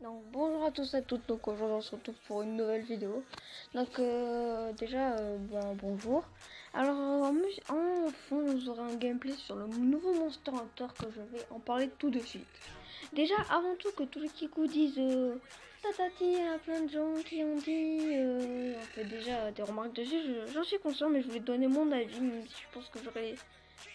Donc bonjour à tous et à toutes, donc aujourd'hui on se retrouve pour une nouvelle vidéo. Donc bonjour. Alors en fond vous aurez un gameplay sur le nouveau Monster Hunter que je vais en parler tout de suite. Déjà avant tout que tous les Kikou disent tatati, il y a plein de gens qui ont dit on fait déjà des remarques dessus, j'en suis conscient mais je voulais donner mon avis même si je pense que j'aurai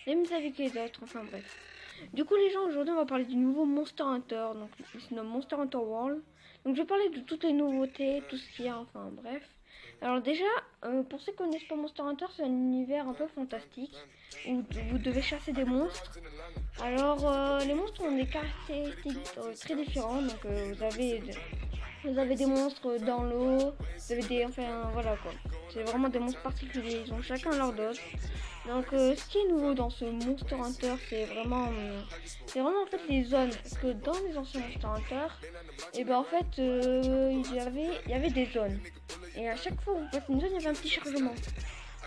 les mêmes avis que les autres, enfin bref. Du coup les gens, aujourd'hui on va parler du nouveau Monster Hunter, donc il se nomme Monster Hunter World. Donc je vais parler de toutes les nouveautés, tout ce qu'il y a, enfin bref. Alors déjà, pour ceux qui connaissent pas Monster Hunter, c'est un univers un peu fantastique où vous devez chasser des monstres. Alors les monstres ont des caractéristiques très différentes, donc vous avez des monstres dans l'eau, vous avez des, enfin voilà quoi. C'est vraiment des monstres particuliers, ils ont chacun leur dose. Donc ce qui est nouveau dans ce Monster Hunter, c'est vraiment en fait les zones. Parce que dans les anciens Monster Hunter, et ben en fait il y avait des zones. Et à chaque fois que vous passez une zone, il y avait un petit chargement.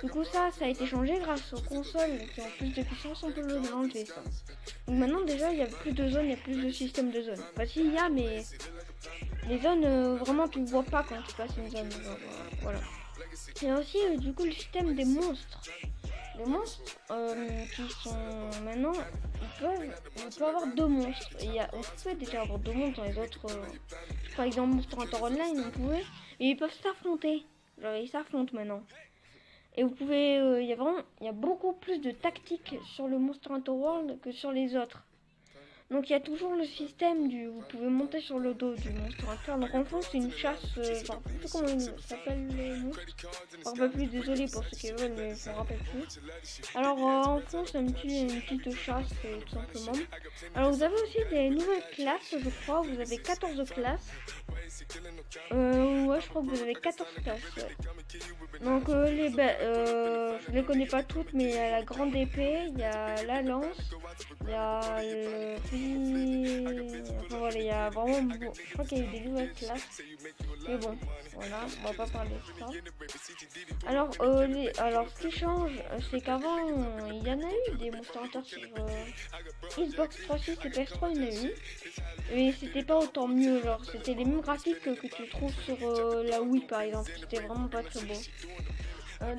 Du coup ça a été changé grâce aux consoles qui ont plus de puissance, on peut l'enlever ça. Donc maintenant déjà il y a plus de zones, il y a plus de système de zones. Enfin si il y a, mais les zones vraiment tu ne vois pas quand tu passes une zone. Genre, voilà. Il y a aussi du coup le système des monstres. Les monstres qui sont maintenant, on peut avoir deux monstres. On pouvait déjà avoir deux monstres dans les autres. Par exemple, Monster Hunter Online, on pouvait. Et ils peuvent s'affronter. Genre, ils s'affrontent maintenant. Et vous pouvez, il y a beaucoup plus de tactiques sur le Monster Hunter World que sur les autres. Donc il y a toujours le système vous pouvez monter sur le dos du Monster Hunter. Donc en fond c'est une chasse, je ne sais plus comment il s'appelle le monstre. Je me rappelle plus, désolé pour ceux qui veulent, mais je me rappelle plus. Alors en fond c'est une petite chasse tout simplement. Alors vous avez aussi des nouvelles classes, je crois, vous avez 14 classes. Ouais, je crois que vous avez 14 classes. Ouais. Donc je les connais pas toutes, mais il y a la grande épée, il y a la lance, il y a le fusil. Enfin voilà, il y a vraiment, je crois qu'il y a eu des nouvelles classes. Mais bon, voilà, on va pas parler de ça. Alors ce qui change, c'est qu'avant il y en a eu des Monster Hunter sur Xbox 360 et PS3, il y en a eu. Mais c'était pas autant mieux, genre c'était les mêmes graphiques que tu trouves sur la Wii par exemple, c'était vraiment pas très beau.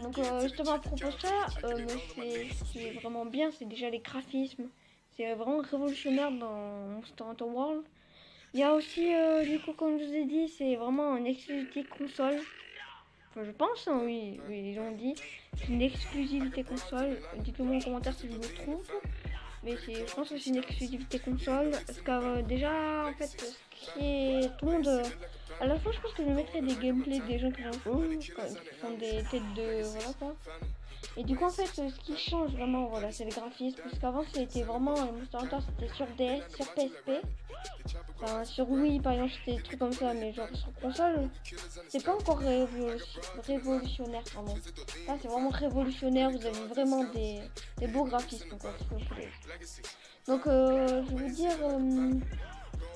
Donc justement à propos de ça, ce qui est vraiment bien, c'est déjà les graphismes. C'est vraiment révolutionnaire dans Monster Hunter World. Il y a aussi, du coup comme je vous ai dit, c'est vraiment une exclusivité console. Enfin je pense, hein, oui, ils ont dit. C'est une exclusivité console. Dites-le moi en commentaire si je me trompe. Mais je pense que c'est une exclusivité console. Parce que déjà, en fait, ce qui est tout le monde. À la fin, je pense que je mettrai des gameplays des gens qui font des têtes de. Voilà quoi. Et du coup, en fait, ce qui change vraiment, voilà, c'est le graphisme. Parce qu'avant, c'était vraiment. Les Monster Hunter, c'était sur DS, sur PSP. Enfin, sur Wii, par exemple, c'était des trucs comme ça. Mais genre, sur console, c'est pas encore révolutionnaire, pardon. Là, c'est vraiment révolutionnaire. Vous avez vraiment des beaux graphismes, quoi. Donc, je vais vous dire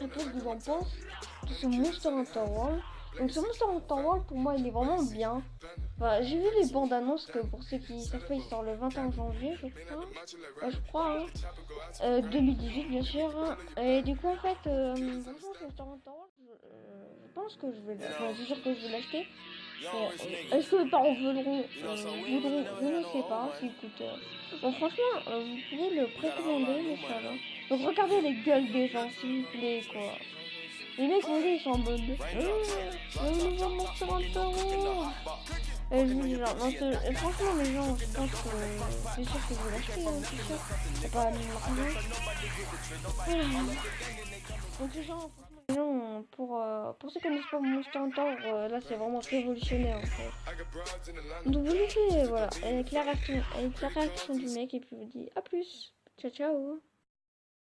un peu ce que j'en pense de ce Monster Hunter World. Donc, ce Monster Hunter World, pour moi, il est vraiment bien. Enfin, j'ai vu les bandes annonces que pour ceux qui savent pas, il sort le 21 janvier, je crois, hein. 2018, bien sûr. Hein. Et du coup, en fait, franchement, ce Monster Hunter World, je pense que je vais c'est sûr que je vais l'acheter. Est-ce que mes parents voudront, je ne sais pas, si écoute. Bon, franchement, vous pouvez le précommander, mais ça va. Donc regardez les gueules des gens, s'il vous plaît, quoi. Les mecs, ils sont en mode. Le nouveau Monster Hunter. Je vous dis, genre, franchement, les gens, je pense que c'est sûr que vous l'achetez, hein, c'est sûr. C'est pas rien. Donc, les gens, pour ceux qui connaissent pas Monster Hunter, là, c'est vraiment révolutionnaire, en fait. Donc, vous laissez, voilà, avec la réaction du mec, et puis vous dit à plus. Ciao, ciao.